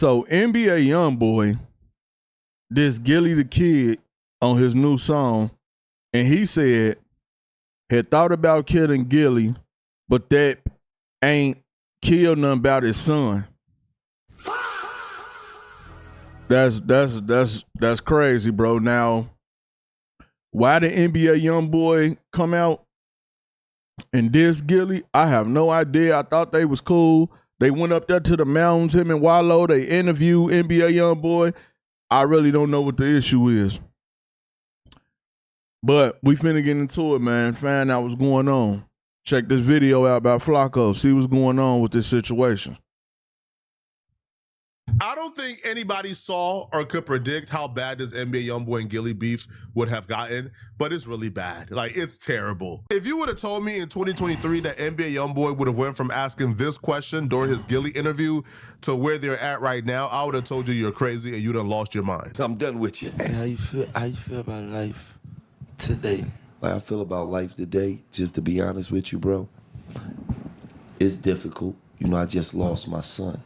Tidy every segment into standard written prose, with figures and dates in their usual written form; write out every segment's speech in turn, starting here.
So NBA YoungBoy, this Gillie the Kid on his new song, and he said had thought about killing Gillie, but that ain't killed nothing about his son. That's crazy, bro. Now, why did NBA YoungBoy come out and diss Gillie? I have no idea. I thought they was cool. They went up there to the mountains, him and Wallow. They interviewed NBA YoungBoy. I really don't know what the issue is. But we finna get into it, man. Find out what's going on. Check this video out about Flacco. See what's going on with this situation. I don't think anybody saw or could predict how bad this NBA YoungBoy and Gillie beef would have gotten, but it's really bad. Like, it's terrible. If you would have told me in 2023 that NBA YoungBoy would have went from asking this question during his Gillie interview to where they're at right now, I would have told you you're crazy and you'd have lost your mind. I'm done with you. Hey, how you feel about life today? Like, I feel about life today, just to be honest with you, bro, it's difficult. You know, I just lost my son.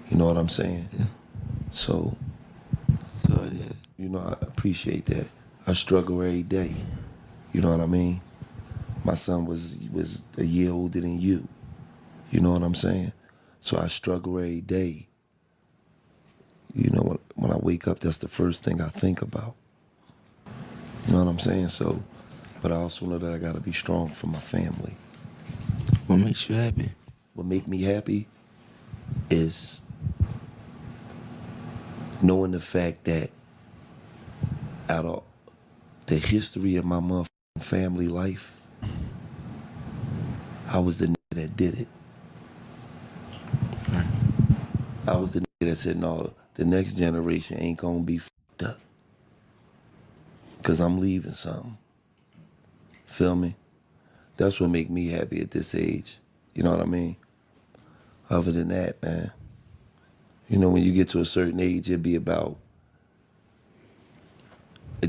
You know what I'm saying? Yeah. So, Yeah. you know, I appreciate that. I struggle every day. You know what I mean? My son was a year older than you. You know what I'm saying? So I struggle every day. You know, when I wake up, that's the first thing I think about. You know what I'm saying? So, but I also know that I gotta be strong for my family. What makes you happy? What make me happy is knowing the fact that out of the history of my motherfucking family life, I was the nigga that did it. I was the nigga that said, no, the next generation ain't gonna be fucked up. Cause I'm leaving something. Feel me? That's what make me happy at this age. You know what I mean? Other than that, man, you know, when you get to a certain age, it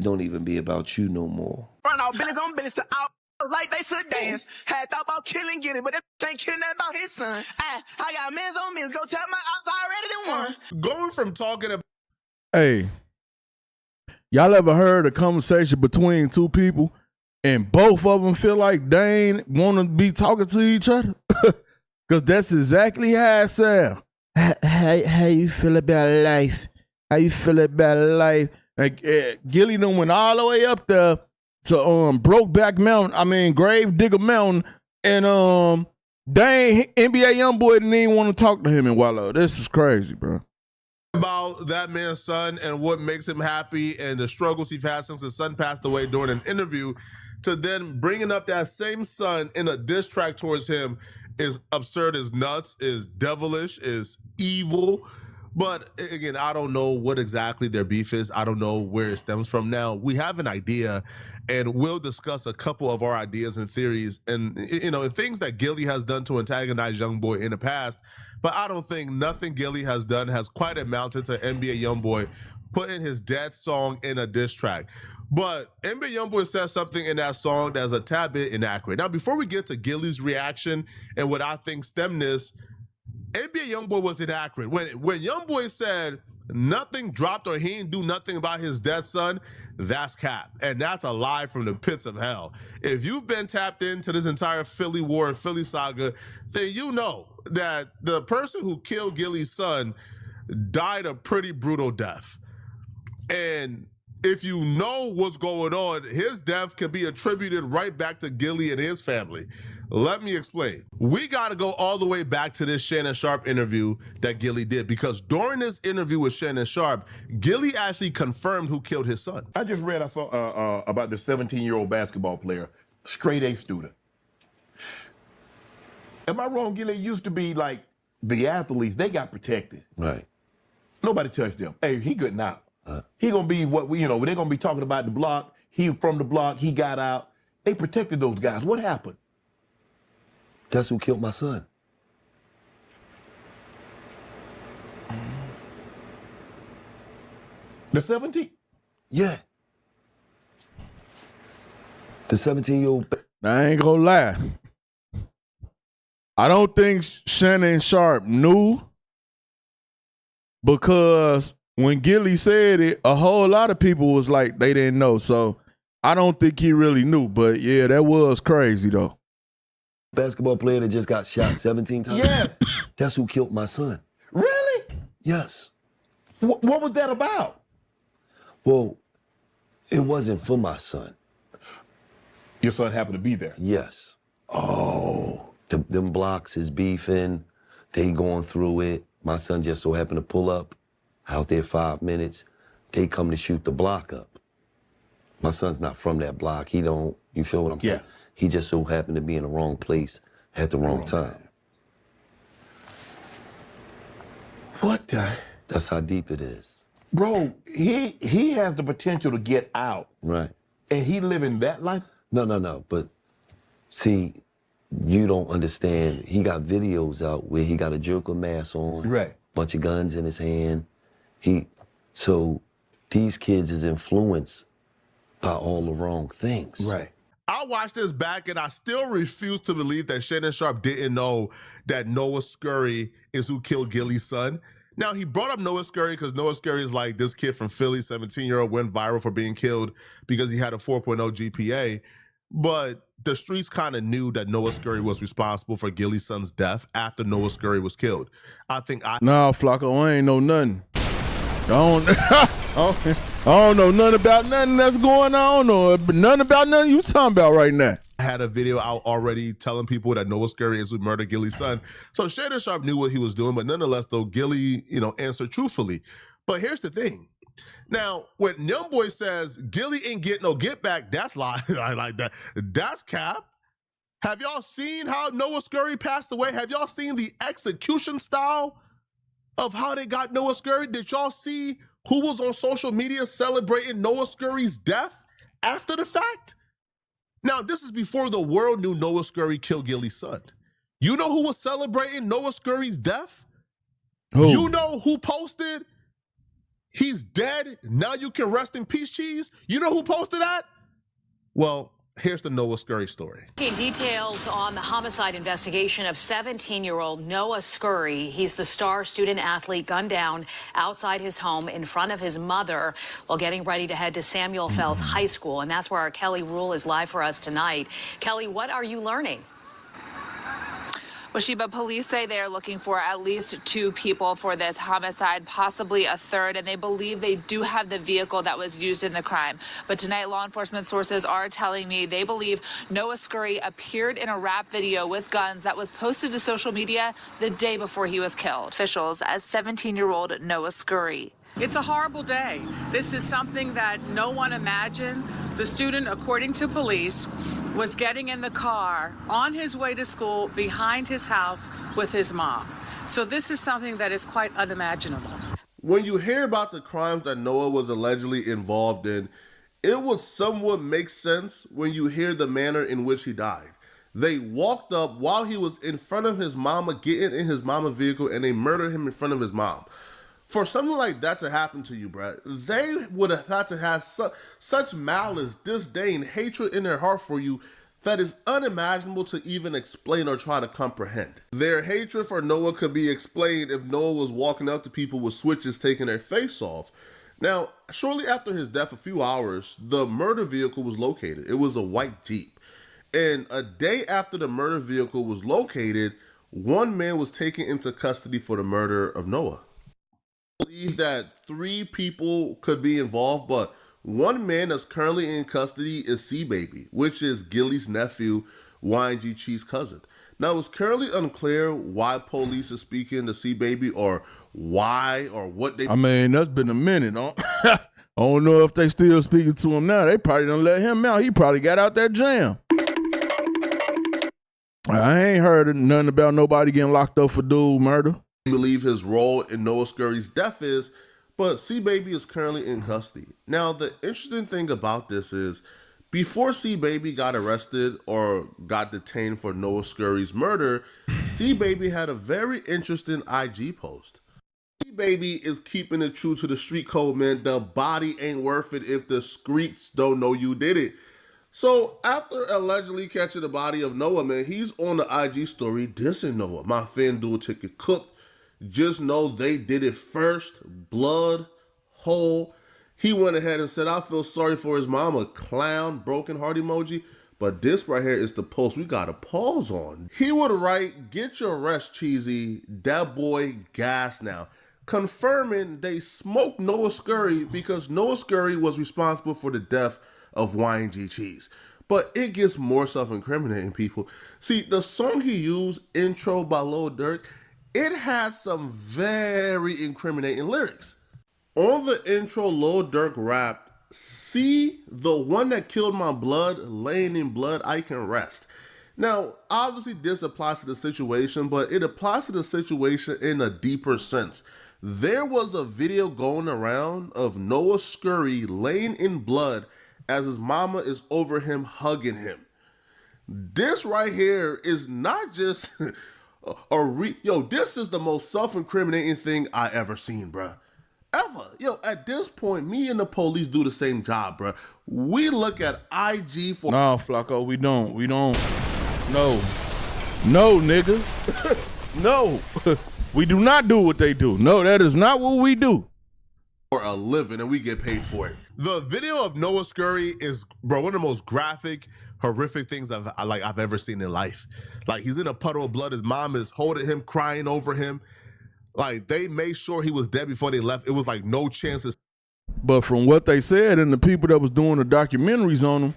don't even be about you no more. Run all business on business to out like they should dance. Had thought about killing Gillie, but that ain't killing that about his son. I got men's on men's. Go tell my ops I already done won. Going from talking about... Hey, y'all ever heard a conversation between two people and both of them feel like they ain't want to be talking to each other? Because that's exactly how it sounds. How you feel about life? How you feel about life? Like, Gillie done went all the way up there to Brokeback Mountain, Grave Digger Mountain, and NBA YoungBoy didn't even want to talk to him in Wallow. This is crazy, bro. About that man's son and what makes him happy and the struggles he's had since his son passed away during an interview, to then bringing up that same son in a diss track towards him is absurd, is nuts, is devilish, is evil. But again, I don't know what exactly their beef is. I don't know where it stems from. Now, we have an idea, and we'll discuss a couple of our ideas and theories and, you know, things that Gillie has done to antagonize YoungBoy in the past. But I don't think nothing Gillie has done has quite amounted to NBA YoungBoy putting his dead song in a diss track. But NBA YoungBoy says something in that song that's a tad bit inaccurate. Now, before we get to Gillie's reaction and what I think stemmed this, NBA YoungBoy was inaccurate. When YoungBoy said nothing dropped or he didn't do nothing about his dead son, that's cap. And that's a lie from the pits of hell. If you've been tapped into this entire Philly war, Philly saga, then you know that the person who killed Gillie's son died a pretty brutal death. And if you know what's going on, his death can be attributed right back to Gillie and his family. Let me explain. We got to go all the way back to this Shannon Sharpe interview that Gillie did, because during this interview with Shannon Sharpe, Gillie actually confirmed who killed his son. I saw about the 17-year-old basketball player, straight A student. Am I wrong, Gillie? It used to be like the athletes, they got protected. Right. Nobody touched them. Hey, he good now. He gonna be what they're gonna be talking about the block. He from the block, he got out. They protected those guys. What happened? That's who killed my son. The 17? Yeah. The 17-year-old. I ain't gonna lie. I don't think Shannon Sharpe knew because when Gillie said it, a whole lot of people was like they didn't know. So I don't think he really knew. But yeah, that was crazy though. Basketball player that just got shot 17 times? Yes. That's who killed my son. Really? Yes. What was that about? Well, it wasn't for my son. Your son happened to be there. Yes. Oh. Them blocks is beefing. They going through it. My son just so happened to pull up out there 5 minutes. They come to shoot the block up. My son's not from that block. He don't, you feel what I'm saying? Yeah. He just so happened to be in the wrong place at the wrong time. What the? That's how deep it is. Bro, he has the potential to get out. Right. And he living that life? No. But see, you don't understand. He got videos out where he got a jerker mask on. Right. Bunch of guns in his hand. So these kids is influenced by all the wrong things. Right. I watched this back and I still refuse to believe that Shannon Sharp didn't know that Noah Scurry is who killed Gillie's son. Now, he brought up Noah Scurry because Noah Scurry is like this kid from Philly, 17-year-old, went viral for being killed because he had a 4.0 GPA. But the streets kind of knew that Noah Scurry was responsible for Gillie's son's death after Noah Scurry was killed. Nah, Flocko, I ain't know nothing. I don't know nothing about nothing that's going on. I don't know nothing about nothing you talking about right now. I had a video out already telling people that Noah Scurry is who murdered Gillie's son. So Shannon Sharp knew what he was doing, but nonetheless, though, Gillie, answered truthfully. But here's the thing. Now, when YoungBoy says Gillie ain't get no get back, that's lie. I like that. That's cap. Have y'all seen how Noah Scurry passed away? Have y'all seen the execution style of how they got Noah Scurry? Did y'all see who was on social media celebrating Noah Scurry's death after the fact? Now, this is before the world knew Noah Scurry killed Gillie's son. You know who was celebrating Noah Scurry's death? Who? You know who posted, "He's dead, now you can rest in peace, cheese"? You know who posted that? Well, here's the Noah Scurry story. Details on the homicide investigation of 17-year-old Noah Scurry. He's the star student athlete gunned down outside his home in front of his mother while getting ready to head to Samuel Fells High School. And that's where our Kelly Rule is live for us tonight. Kelly, what are you learning? Well, Sheba, police say they are looking for at least 2 people for this homicide, possibly a third, and they believe they do have the vehicle that was used in the crime. But tonight, law enforcement sources are telling me they believe Noah Scurry appeared in a rap video with guns that was posted to social media the day before he was killed. Officials as 17-year-old Noah Scurry. It's a horrible day. This is something that no one imagined. The student, according to police, was getting in the car on his way to school behind his house with his mom. So this is something that is quite unimaginable. When you hear about the crimes that Noah was allegedly involved in, it would somewhat make sense when you hear the manner in which he died. They walked up while he was in front of his mama, getting in his mama vehicle, and they murdered him in front of his mom. For something like that to happen to you, Brad, they would have had to have such malice, disdain, hatred in their heart for you that is unimaginable to even explain or try to comprehend. Their hatred for Noah could be explained if Noah was walking up to people with switches taking their face off. Now, shortly after his death, a few hours, the murder vehicle was located. It was a white Jeep. And a day after the murder vehicle was located, one man was taken into custody for the murder of Noah. Believe that 3 people could be involved, but one man that's currently in custody is C-Baby, which is Gillie's nephew, YG Chee's cousin. Now, it's currently unclear why police is speaking to C-Baby or why or what they... I mean, that's been a minute. I don't know if they still speaking to him now. They probably done let him out. He probably got out that jam. I ain't heard nothing about nobody getting locked up for dual murder. Believe his role in Noah Scurry's death is, but C-Baby is currently in custody. Now, the interesting thing about this is, before C-Baby got arrested or got detained for Noah Scurry's murder, C-Baby had a very interesting IG post. C-Baby is keeping it true to the street code, man. The body ain't worth it if the streets don't know you did it. So after allegedly catching the body of Noah, man, he's on the IG story dissing Noah. My FanDuel ticket cooked. just know they did it first, blood, whole. He went ahead and said, I feel sorry for his mama, clown, broken heart emoji. But this right here is the post we got to pause on. He would write, get your rest, Cheesy. That boy gas now. Confirming they smoked Noah Scurry because Noah Scurry was responsible for the death of YG Cheese. But it gets more self-incriminating, people. See, the song he used, Intro by Lil Durk, it had some very incriminating lyrics. On the intro, Lil Durk rapped, see the one that killed my blood, laying in blood, I can rest. Now, obviously this applies to the situation, but it applies to the situation in a deeper sense. There was a video going around of Noah Scurry laying in blood as his mama is over him hugging him. This right here is not just this is the most self-incriminating thing I ever seen, bruh. Ever. Yo, at this point, me and the police do the same job, bruh. We look at IG for... No, Flacco, we don't. No. No, nigga. No. We do not do what they do. No, that is not what we do. For a living, and we get paid for it. The video of Noah Scurry is, bro, one of the most graphic, horrific things I've ever seen in life. Like, he's in a puddle of blood. His mom is holding him, crying over him. Like, they made sure he was dead before they left. It was like no chances. But from what they said and the people that was doing the documentaries on him,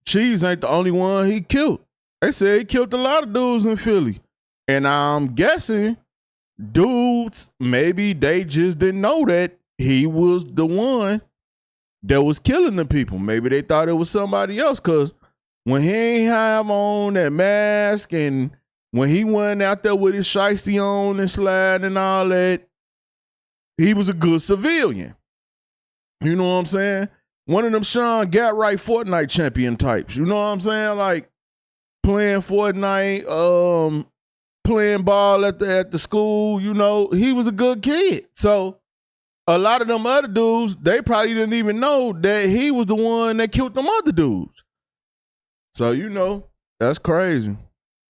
Cheese ain't the only one he killed. They said he killed a lot of dudes in Philly. And I'm guessing dudes, maybe they just didn't know that he was the one that was killing the people. Maybe they thought it was somebody else, because when he ain't have on that mask and when he went out there with his shiesty on and slide and all that, he was a good civilian. You know what I'm saying? One of them Sean Gatright Fortnite champion types. You know what I'm saying? Like playing Fortnite, playing ball at the school. You know, he was a good kid. So a lot of them other dudes, they probably didn't even know that he was the one that killed them other dudes. So, you know, that's crazy.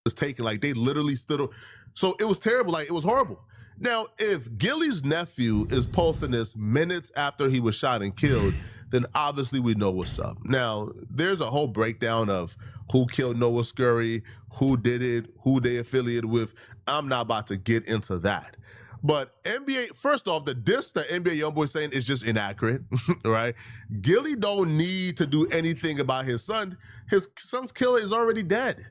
Was taken, like they literally stood up. So it was terrible, like it was horrible. Now, if Gillie's nephew is posting this minutes after he was shot and killed, then obviously we know what's up. Now, there's a whole breakdown of who killed Noah Scurry, who did it, who they affiliated with. I'm not about to get into that. But NBA, first off, the diss that NBA YoungBoy saying is just inaccurate, right? Gillie don't need to do anything about his son. His son's killer is already dead.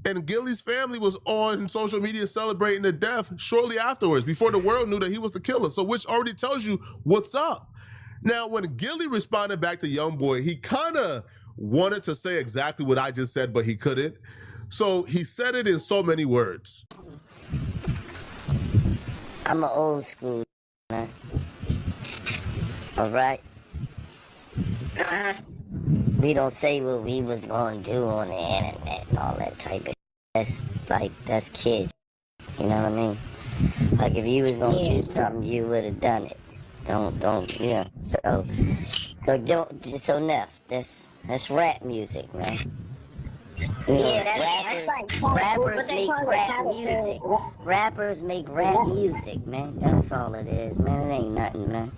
And Gillie's family was on social media celebrating the death shortly afterwards, before the world knew that he was the killer. So which already tells you what's up. Now, when Gillie responded back to YoungBoy, he kind of wanted to say exactly what I just said, but he couldn't. So he said it in so many words. I'm an old school man. All right? We don't say what we was going to do on the internet and all that type of shit. That's kids. You know what I mean? Like, if you was going to do something, you would have done it. Don't, yeah. So Neff, that's rap music, man. That's like rappers make rap music. Rappers make rap music, man. That's all it is, man. It ain't nothing, man.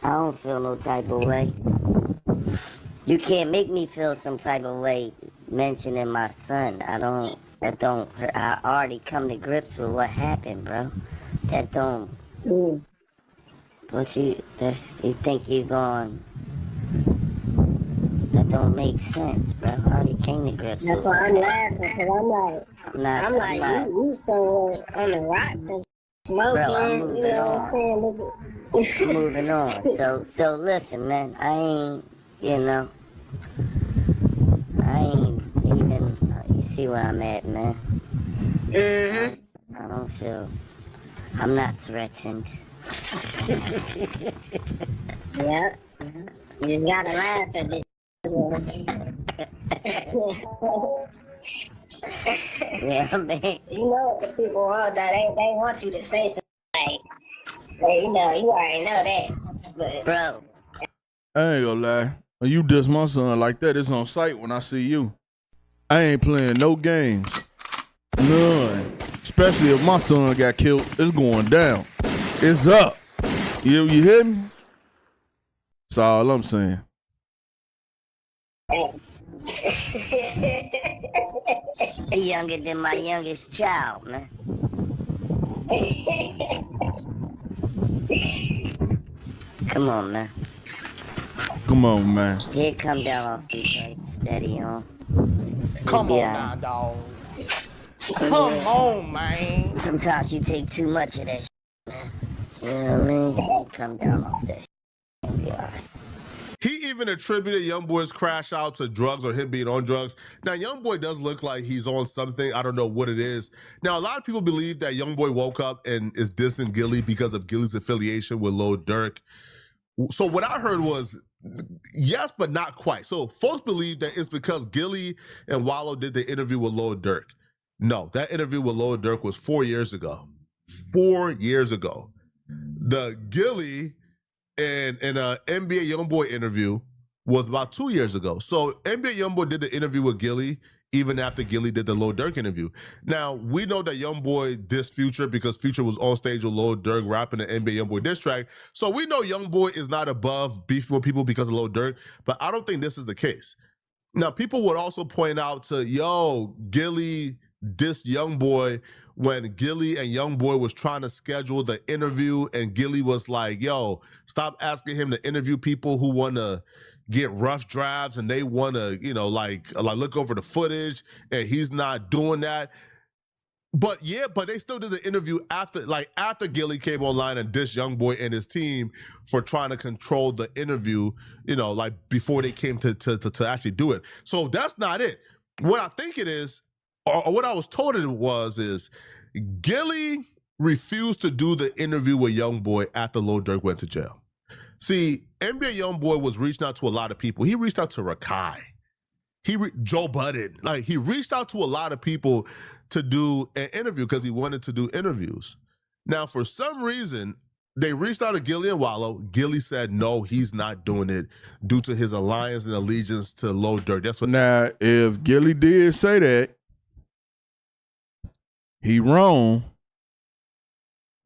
I don't feel no type of way. You can't make me feel some type of way mentioning my son. I already come to grips with what happened, bro. That don't. But you think you going? That don't make sense, bro. I already came to grips. That's why I'm laughing, because I'm like, you somewhere on the rocks and smoking. Bro, I'm moving on. I'm moving on. So listen, man. I ain't even. You see where I'm at, man. I don't feel. I'm not threatened. Yeah. You just gotta laugh at this. Yeah, man. You know what the people want, that they want you to say something like, you already know that. But, bro, I ain't gonna lie. When you diss my son like that, it's on sight when I see you. I ain't playing no games. None. Especially if my son got killed, it's going down. It's up. You hear me? That's all I'm saying. Younger than my youngest child, man. Come on, man. Come on, man. Here, come down off these lights. Steady on. Come on now, dog. Come on, man. Sometimes you take too much of that shit, man. You know what I mean? Come down off that shit. You'll be all right. He even attributed YoungBoy's crash out to drugs or him being on drugs. Now, YoungBoy does look like he's on something. I don't know what it is. Now, a lot of people believe that YoungBoy woke up and is dissing Gillie because of Gillie's affiliation with Lil Durk. So what I heard was, yes, but not quite. So folks believe that it's because Gillie and Wallow did the interview with Lil Durk. No, that interview with Lil Durk was 4 years ago. 4 years ago. The Gillie and an NBA YoungBoy interview was about 2 years ago. So NBA YoungBoy did the interview with Gillie even after Gillie did the Lil Durk interview. Now, we know that YoungBoy dissed Future because Future was on stage with Lil Durk rapping the NBA YoungBoy diss track. So we know YoungBoy is not above beefing with people because of Lil Durk, but I don't think this is the case. Now, people would also point out to, Gillie dissed YoungBoy when Gillie and YoungBoy was trying to schedule the interview, and Gillie was like, stop asking him to interview people who want to get rough drafts and they want to, like look over the footage, and he's not doing that. But they still did the interview after Gillie came online and dissed YoungBoy and his team for trying to control the interview, before they came to actually do it. So that's not it. What I think it is, or what I was told it was, is Gillie refused to do the interview with YoungBoy after Lil Durk went to jail. See, NBA YoungBoy was reaching out to a lot of people. He reached out to Rakai. Joe Budden. He reached out to a lot of people to do an interview because he wanted to do interviews. Now, for some reason, they reached out to Gillie and Wallow. Gillie said, no, he's not doing it due to his alliance and allegiance to Lil Durk. That's what. Now, if Gillie did say that, he wrong,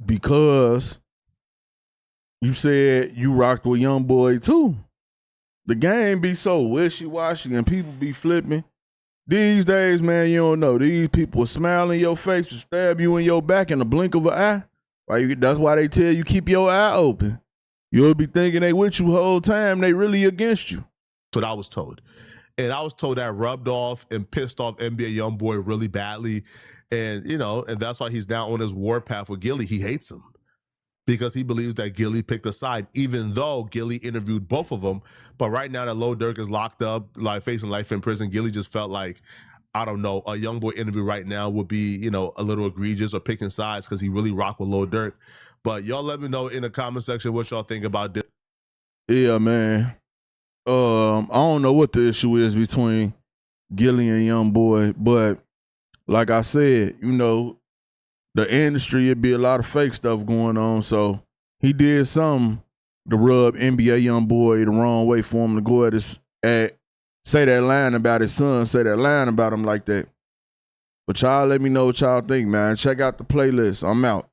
because you said you rocked with YoungBoy too. The game be so wishy-washy and people be flipping. These days, man, you don't know. These people smile in your face and stab you in your back in the blink of an eye. That's why they tell you keep your eye open. You'll be thinking they with you the whole time. They really against you. That's what I was told. And I was told that rubbed off and pissed off NBA YoungBoy really badly. And, and that's why he's now on his war path with Gillie. He hates him because he believes that Gillie picked a side, even though Gillie interviewed both of them. But right now that Lil Durk is locked up, facing life in prison, Gillie just felt like, I don't know, a YoungBoy interview right now would be, a little egregious or picking sides because he really rocked with Lil Durk. But y'all let me know in the comment section what y'all think about this. Yeah, man. I don't know what the issue is between Gillie and YoungBoy, but like I said, the industry, it'd be a lot of fake stuff going on. So he did something to rub NBA YoungBoy the wrong way for him to go say that line about his son, say that line about him like that. But y'all let me know what y'all think, man. Check out the playlist. I'm out.